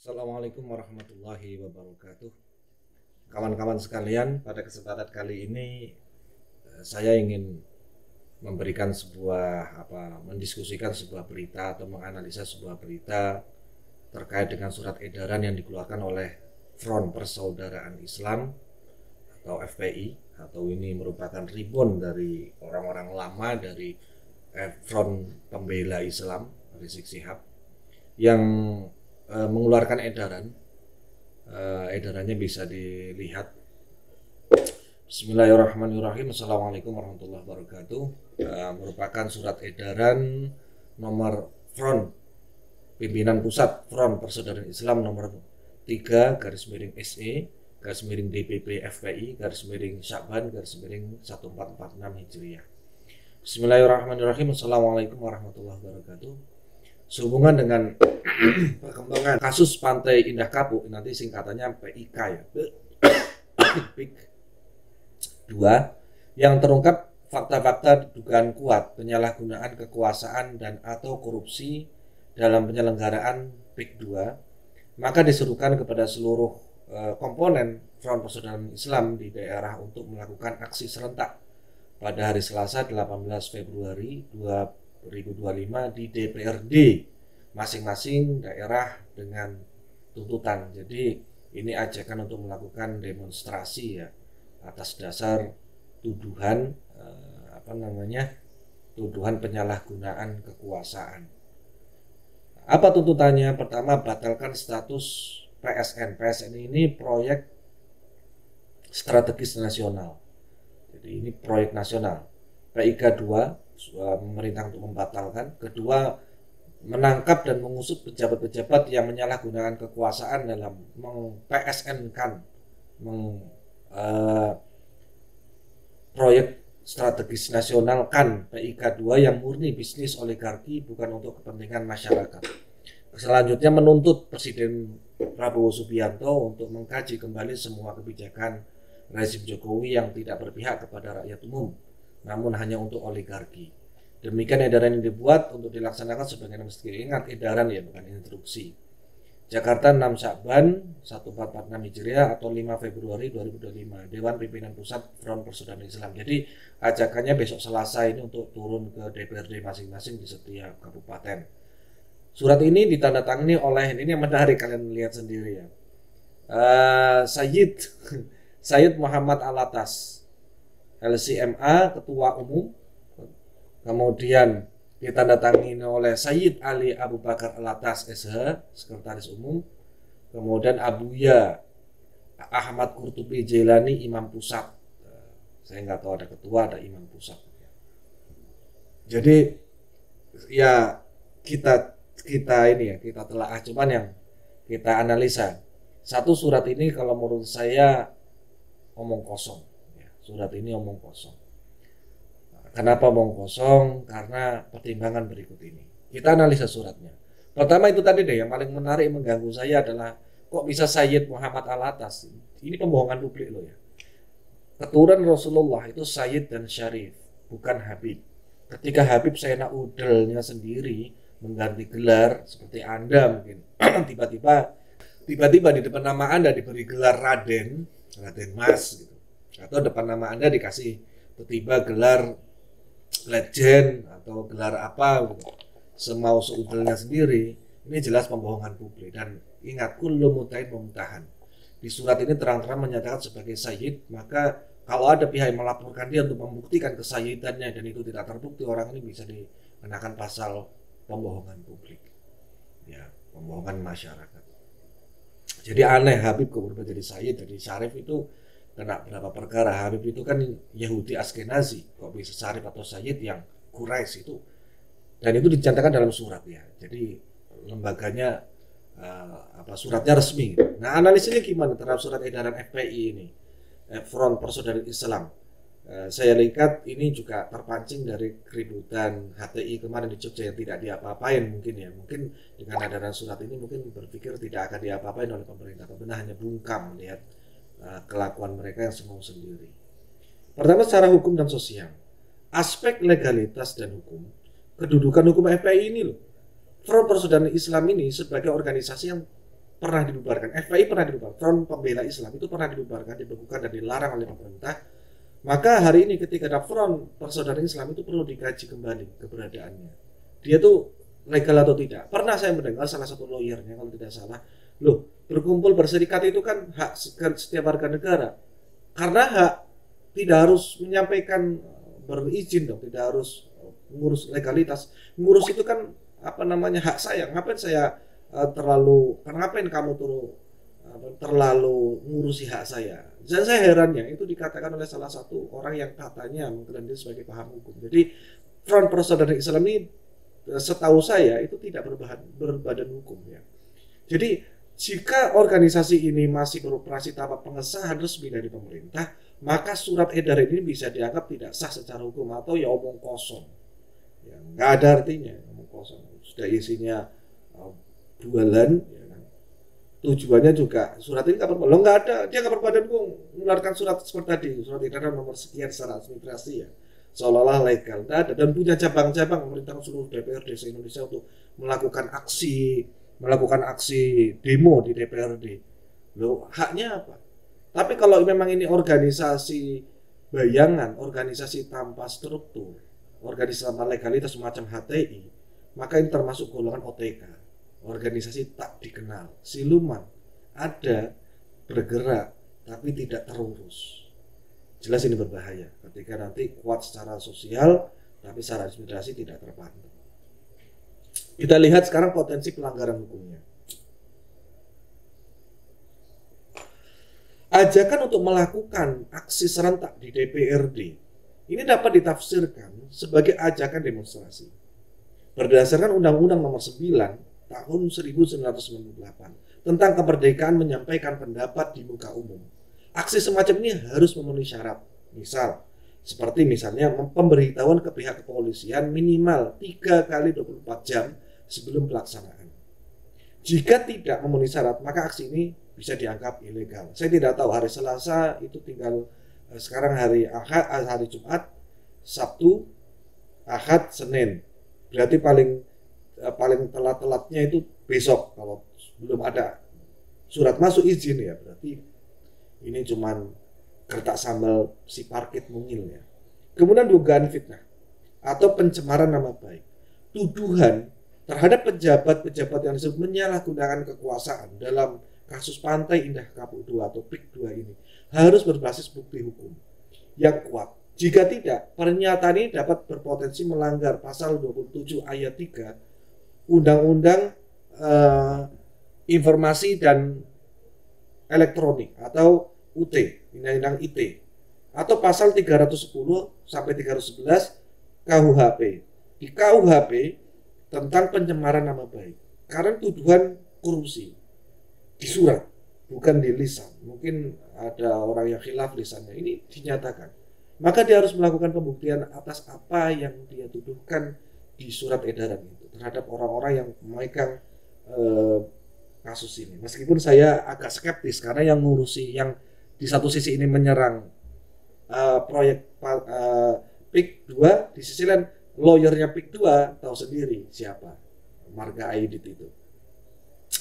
Assalamualaikum warahmatullahi wabarakatuh. Kawan-kawan sekalian, pada kesempatan kali ini saya ingin memberikan mendiskusikan sebuah berita atau menganalisa sebuah berita terkait dengan surat edaran yang dikeluarkan oleh Front Persaudaraan Islam atau FPI, atau ini merupakan ribbon dari orang-orang lama dari Front Pembela Islam Rizik Syihab yang mengeluarkan edaran. Edarannya bisa dilihat. Bismillahirrahmanirrahim. Assalamualaikum warahmatullahi wabarakatuh. Merupakan surat edaran nomor Front Pimpinan Pusat Front Persaudaraan Islam nomor 3/SE/DPP FPI Syakban /1446 Hijriah. Bismillahirrahmanirrahim. Assalamualaikum warahmatullahi wabarakatuh. Sehubungan dengan perkembangan kasus Pantai Indah Kapuk, nanti singkatannya PIK ya, PIK 2, yang terungkap fakta-fakta dugaan kuat penyalahgunaan kekuasaan dan atau korupsi dalam penyelenggaraan PIK 2, maka diserukan kepada seluruh komponen Front Persaudaraan Islam di daerah untuk melakukan aksi serentak pada hari Selasa 18 Februari 2025 di DPRD masing-masing daerah dengan tuntutan. Jadi ini ajakan untuk melakukan demonstrasi ya atas dasar tuduhan tuduhan penyalahgunaan kekuasaan. Apa tuntutannya? Pertama, batalkan status PSN. PSN ini proyek strategis nasional. Jadi ini proyek nasional. PIK 2 pemerintah untuk membatalkan. Kedua, menangkap dan mengusut pejabat-pejabat yang menyalahgunakan kekuasaan dalam meng-PSN-kan proyek strategis nasional kan PIK 2 yang murni bisnis oligarki, bukan untuk kepentingan masyarakat. Selanjutnya, menuntut Presiden Prabowo Subianto untuk mengkaji kembali semua kebijakan rezim Jokowi yang tidak berpihak kepada rakyat umum, namun hanya untuk oligarki. Demikian edaran yang dibuat untuk dilaksanakan sebagaimana mestinya. Ingat, edaran ya, bukan instruksi. Jakarta 6 Syakban 1446 Hijriah atau 5 Februari 2025, Dewan Pimpinan Pusat Front Persaudaraan Islam. Jadi ajakannya besok Selasa ini untuk turun ke DPRD masing-masing di setiap kabupaten. Surat ini ditandatangani oleh, ini yang menarik, kalian lihat sendiri ya, Sayyid Muhammad Alatas, LCMA, Ketua Umum. Kemudian ditandatangani oleh Sayyid Ali Abu Bakar Alatas SH, Sekretaris Umum. Kemudian Abuya Ahmad Qurtubi Jailani, Imam Pusat. Saya nggak tahu ada ketua, ada imam pusat. Jadi ya kita telaah, cuman yang kita analisa. Satu, surat ini kalau menurut saya omong kosong. Surat ini omong kosong. Kenapa omong kosong? Karena pertimbangan berikut ini. Kita analisa suratnya. Pertama itu tadi deh, yang paling menarik mengganggu saya adalah kok bisa Sayyid Muhammad Alatas. Ini pembohongan publik loh ya. Keturunan Rasulullah itu Sayyid dan Syarif, bukan Habib. Ketika Habib Sayyidina Udelnya sendiri mengganti gelar, seperti Anda mungkin tiba-tiba di depan nama Anda diberi gelar Raden Mas gitu. Atau depan nama Anda dikasih tiba-tiba gelar legend atau gelar apa gitu, semau seudelnya sendiri. Ini jelas pembohongan publik. Dan ingat, kullu mutain memutahan. Di surat ini terang-terang menyatakan sebagai sayyid, maka kalau ada pihak yang melaporkan dia untuk membuktikan kesayyidannya dan itu tidak terbukti, orang ini bisa dikenakan pasal pembohongan publik ya, pembohongan masyarakat. Jadi aneh, Habib kok berubah jadi sayyid, jadi syarif itu kena berapa perkara. Habib itu kan Yahudi Askenazi, kok bisa syarif atau sayyid yang Quraisy itu. Dan itu dicantumkan dalam surat ya. Jadi lembaganya suratnya resmi. Nah, analisisnya gimana terhadap surat edaran FPI ini, Front Persaudaraan Islam? Saya lihat ini juga terpancing dari keributan HTI kemarin di Jogja yang tidak diapa-apain mungkin ya. Mungkin dengan edaran surat ini mungkin berpikir tidak akan diapa-apain oleh pemerintah. Pemerintah hanya bungkam melihat kelakuan mereka yang semau sendiri. Pertama, secara hukum dan sosial. Aspek legalitas dan hukum, kedudukan hukum FPI ini loh. Front Persaudaraan Islam ini sebagai organisasi yang pernah dibubarkan, FPI pernah dibubarkan, Front Pembela Islam itu pernah dibubarkan, dibekukan dan dilarang oleh pemerintah. Maka hari ini ketika ada Front Persaudaraan Islam itu perlu dikaji kembali keberadaannya. Dia tuh legal atau tidak. Pernah saya mendengar salah satu lawyernya kalau tidak salah, loh berkumpul berserikat itu kan hak setiap warga negara. Karena hak tidak harus menyampaikan berizin dong, tidak harus mengurus legalitas. Mengurus itu kan apa namanya hak saya. Ngapain saya ngapain kamu terlalu ngurusi hak saya? Dan saya herannya itu dikatakan oleh salah satu orang yang katanya mengklaim diri sebagai paham hukum. Jadi Front Persaudaraan Islam ini setahu saya itu tidak berbadan hukum ya. Jadi jika organisasi ini masih beroperasi tanpa pengesahan resmi dari pemerintah, maka surat edaran ini bisa dianggap tidak sah secara hukum atau ya omong kosong. Ya, nggak ada artinya omong kosong. Sudah isinya jualan, ya kan. Tujuannya juga surat ini nggak ada, dia nggak berbadan hukum mengeluarkan surat seperti tadi, surat edaran nomor sekian secara administrasi ya, seolah-olah legal, nggak ada, dan punya cabang-cabang memerintahkan seluruh DPRD se-Indonesia untuk melakukan aksi demo di DPRD. Loh, haknya apa? Tapi kalau memang ini organisasi bayangan, organisasi tanpa struktur, organisasi tanpa legalitas semacam HTI, maka ini termasuk golongan OTK, organisasi tak dikenal, siluman, ada, bergerak, tapi tidak terurus. Jelas ini berbahaya ketika nanti kuat secara sosial, tapi secara administrasi tidak terpantau. Kita lihat sekarang potensi pelanggaran hukumnya. Ajakan untuk melakukan aksi serentak di DPRD ini dapat ditafsirkan sebagai ajakan demonstrasi. Berdasarkan Undang-Undang Nomor 9 Tahun 1998 tentang kemerdekaan menyampaikan pendapat di muka umum. Aksi semacam ini harus memenuhi syarat. Seperti misalnya pemberitahuan ke pihak kepolisian minimal 3 kali 24 jam sebelum pelaksanaan. Jika tidak memenuhi syarat, maka aksi ini bisa dianggap ilegal. Saya tidak tahu hari Selasa itu tinggal sekarang hari Ahad, hari Jumat, Sabtu, Ahad, Senin. Berarti paling telat-telatnya itu besok kalau belum ada surat masuk izin ya, berarti ini cuman kertas sambal si parkit mungil ya. Kemudian dugaan fitnah atau pencemaran nama baik. Tuduhan terhadap pejabat-pejabat yang disebut menyalahgunakan kekuasaan dalam kasus Pantai Indah Kapuk 2 atau PIK 2 ini harus berbasis bukti hukum yang kuat. Jika tidak, pernyataan ini dapat berpotensi melanggar pasal 27 ayat 3 Undang-Undang Informasi dan Elektronik atau UT, Undang-Undang IT, atau pasal 310 sampai 311 KUHP. Di KUHP tentang pencemaran nama baik karena tuduhan korupsi di surat, bukan di lisan. Mungkin ada orang yang khilaf lisannya, ini dinyatakan, maka dia harus melakukan pembuktian atas apa yang dia tuduhkan di surat edaran itu terhadap orang-orang yang memegang kasus ini. Meskipun saya agak skeptis karena yang ngurusi, yang di satu sisi ini menyerang proyek PIK 2, di sisi lain lawyernya PIK 2 tahu sendiri siapa, Marga Aidit itu.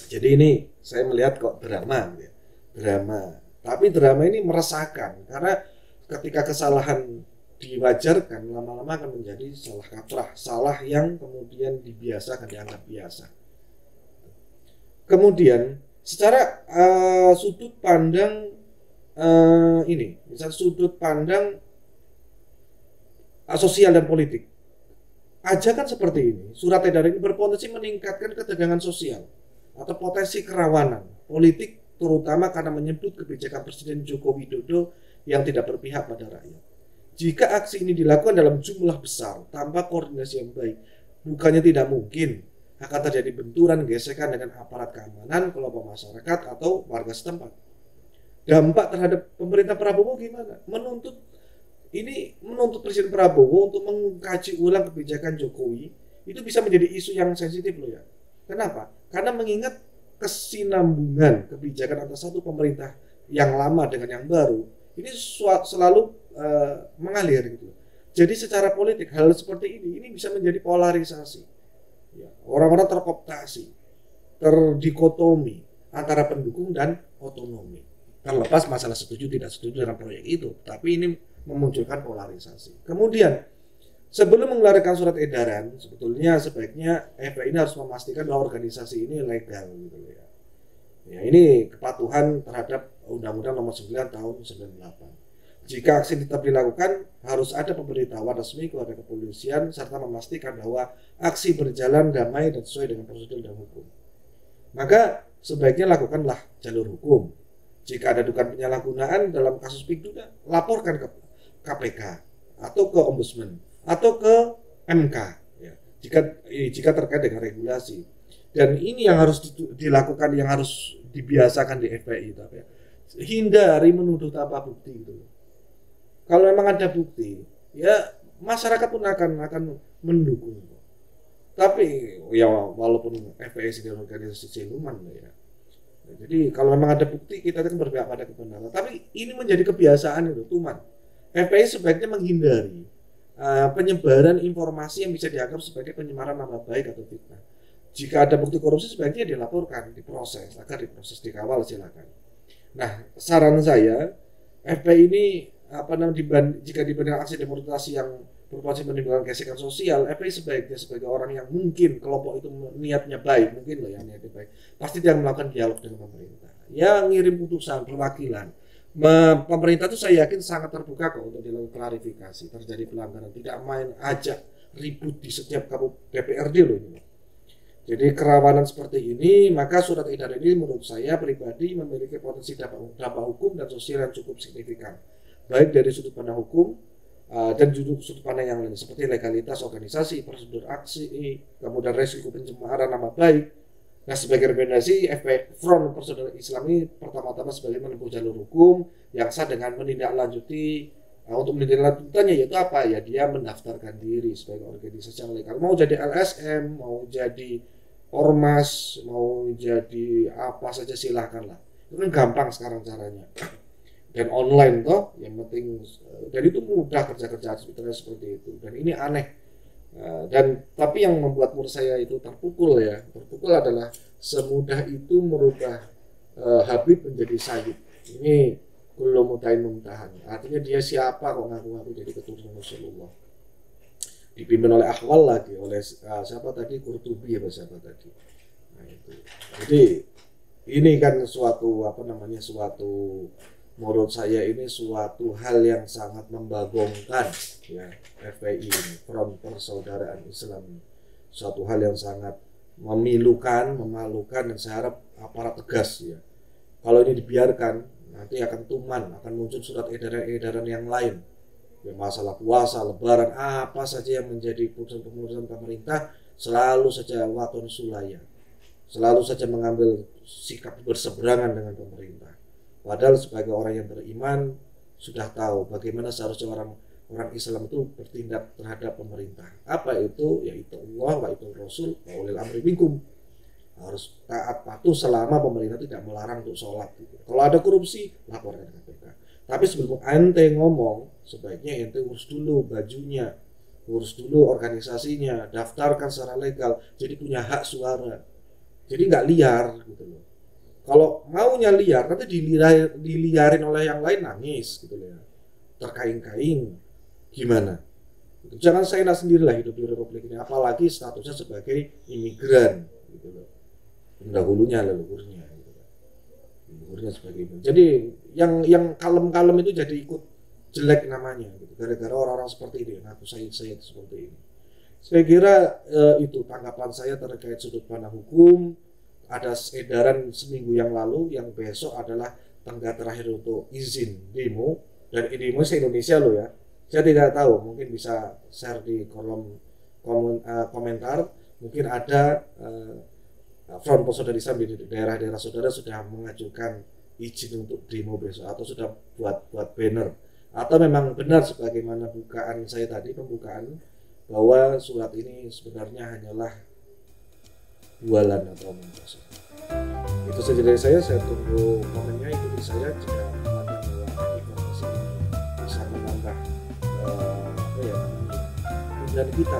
Jadi ini saya melihat kok drama gitu ya. Drama. Tapi drama ini meresahkan karena ketika kesalahan diwajarkan, lama-lama akan menjadi salah kaprah, salah yang kemudian dibiasakan, dianggap biasa. Kemudian secara sudut pandang ini, misal sudut pandang sosial dan politik, ajakan seperti ini, surat edaran ini berpotensi meningkatkan ketegangan sosial atau potensi kerawanan politik, terutama karena menyebut kebijakan Presiden Joko Widodo yang tidak berpihak pada rakyat. Jika aksi ini dilakukan dalam jumlah besar tanpa koordinasi yang baik, bukannya tidak mungkin akan terjadi benturan gesekan dengan aparat keamanan, kelompok masyarakat atau warga setempat. Dampak terhadap pemerintah Prabowo gimana? Menuntut Presiden Prabowo untuk mengkaji ulang kebijakan Jokowi itu bisa menjadi isu yang sensitif loh ya. Kenapa? Karena mengingat kesinambungan kebijakan antara satu pemerintah yang lama dengan yang baru ini selalu mengalir gitu. Jadi secara politik hal seperti ini bisa menjadi polarisasi. Ya, orang-orang terkooptasi, terdikotomi antara pendukung dan otonomi. Terlepas masalah setuju tidak setuju dengan proyek itu, tapi ini memunculkan polarisasi. Kemudian sebelum mengeluarkan surat edaran, sebetulnya sebaiknya FPI ini harus memastikan bahwa organisasi ini legal gitu ya. Ya, ini kepatuhan terhadap Undang-Undang Nomor 9 Tahun 98. Jika aksi tetap dilakukan, harus ada pemberitahuan resmi kepada kepolisian serta memastikan bahwa aksi berjalan damai dan sesuai dengan prosedur dan hukum. Maka sebaiknya lakukanlah jalur hukum. Jika ada dugaan penyalahgunaan dalam kasus pidana, laporkan ke KPK atau ke Ombudsman atau ke MK ya, jika terkait dengan regulasi. Dan ini yang harus dilakukan, yang harus dibiasakan di FPI itu ya. Hindari menuduh tanpa bukti gitu. Kalau memang ada bukti, ya masyarakat pun akan mendukung. Tapi ya walaupun FPI sebagai organisasi siluman ya. Jadi kalau memang ada bukti, kita akan berpihak pada kebenaran. Tapi ini menjadi kebiasaan itu, Tuman. FPI sebaiknya menghindari penyebaran informasi yang bisa dianggap sebagai penyemaran nama baik atau fitnah. Jika ada bukti korupsi sebaiknya dilaporkan, diproses, agar diproses, dikawal silakan. Nah, saran saya FPI ini jika dibandingkan aksi demonstrasi yang berpotensi menimbulkan gesekan sosial, FPI sebaiknya sebagai orang yang mungkin kelompok itu niatnya baik, mungkin loh yang niatnya baik, pasti dia melakukan dialog dengan pemerintah. Ya ngirim putusan, perwakilan. Pemerintah itu saya yakin sangat terbuka kok untuk dilakukan klarifikasi, terjadi pelanggaran, tidak main ajak ribut di setiap DPRD loh ini. Jadi kerawanan seperti ini, maka surat edaran ini menurut saya pribadi memiliki potensi dampak hukum dan sosial yang cukup signifikan, baik dari sudut pandang hukum dan sudut pandang yang lain seperti legalitas organisasi, prosedur aksi, kemudian resiko pencemaran nama baik. Nah, sebagai rekomendasi Front Persaudaraan Islam ini pertama-tama sebagai menempuh jalur hukum yang sah dengan menindaklanjuti. Untuk menindaklanjutannya yaitu apa ya, dia mendaftarkan diri sebagai organisasi yang legal, mau jadi LSM, mau jadi ormas, mau jadi apa saja silakanlah. Itu kan gampang sekarang caranya. Dan online toh, yang penting dan itu mudah kerja-kerja seperti itu. Dan ini aneh. Tapi yang membuat menurut saya itu terpukul adalah semudah itu merubah Habib menjadi Sayyid. Ini belum muntahan. Artinya dia siapa kok ngaku-ngaku jadi keturunan Rasulullah. Dipimpin oleh Ahwal lagi, oleh siapa tadi, Qurtubi apa siapa tadi. Nah itu. Jadi ini kan suatu menurut saya ini suatu hal yang sangat membagongkan ya, FPI ini, Front Persaudaraan Islam. Suatu hal yang sangat memilukan, memalukan, dan saya harap aparat tegas ya. Kalau ini dibiarkan nanti akan muncul surat edaran yang lain. Ya, masalah puasa, lebaran, apa saja yang menjadi keputusan pemerintah selalu saja waton sulaya, selalu saja mengambil sikap berseberangan dengan pemerintah. Padahal sebagai orang yang beriman sudah tahu bagaimana seharusnya orang Islam itu bertindak terhadap pemerintah. Apa itu? Yaitu Allah wa itu Rasul wa ulil amri minkum. Harus taat patuh selama pemerintah tidak melarang untuk sholat. Gitu. Kalau ada korupsi, laporkan ke KPK. Tapi sebelum ente ngomong, sebaiknya ente urus dulu bajunya, urus dulu organisasinya, daftarkan secara legal, jadi punya hak suara. Jadi nggak liar gitu loh. Kalau maunya liar, nanti diliarin oleh yang lain, nangis gitu loh ya. Terkaing-kaing, gimana? Gitu. Jangan saya sendirilah hidup di Republik ini, apalagi statusnya sebagai imigran gitu loh. Pendahulunya, leluhurnya. Sebagai itu. Jadi yang kalem-kalem itu jadi ikut jelek namanya gitu. Gara-gara orang-orang seperti ini ngaku saya seperti ini. Saya kira itu tanggapan saya terkait sudut pandang hukum. Ada edaran seminggu yang lalu, yang besok adalah tenggat terakhir untuk izin demo, dan demo se-Indonesia loh ya. Saya tidak tahu, mungkin bisa share di kolom komentar. Mungkin ada Front Persaudaraan Islam di daerah-daerah saudara sudah mengajukan izin untuk demo besok, atau sudah buat banner, atau memang benar sebagaimana pembukaan saya tadi, bahwa surat ini sebenarnya hanyalah bualan atau omong kosong. Itu saja dari saya tunggu komennya, ikuti saya jika ada informasi ini bisa menambah kemudian kita